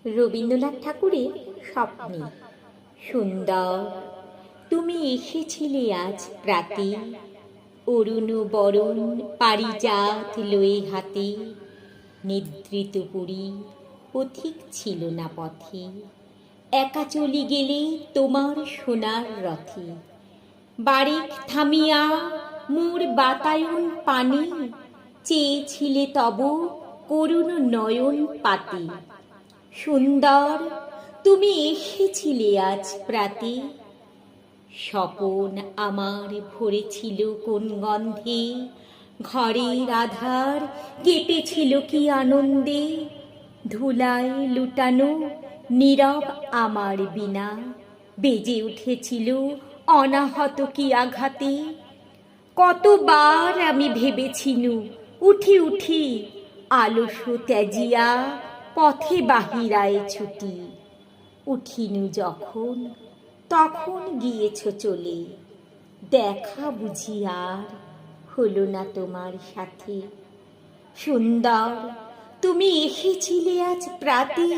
রবীন্দ্রনাথ ঠাকুরের স্বপ্নে। সুন্দর, তুমি এসেছিলে আজ প্রাতে, অরুণ বরণ পারিজাত লয়ে হাতে। নিদ্রিত পুরী পথিক ছিল না পথে, একা চলি গেলে তোমার সোনার রথে। বারিক থামিয়া মোর বাতায়ন পানে, চেয়েছিলে তব করুণ নয়ন পাতে। সুন্দর, তুমি এসেছিলে আজ প্রাতে, স্বপন আমার ভরেছিল কোন গন্ধে। ঘরের আধার কেঁপেছিল কি আনন্দে, ধুলায় লুটানো নীরব আমার বীণা বেজে উঠেছিল অনাহত কি আঘাতে। কতবার আমি ভেবেছিনু উঠি উঠি, আলস ত্যাজিয়া পথে বাহিরায় ছুটি। উঠিনু যখন তখন গিয়েছ চলে, দেখা বুঝি আর হলো না তোমার সাথে। সুন্দর, তুমি এসেছিলে আজ প্রাতে,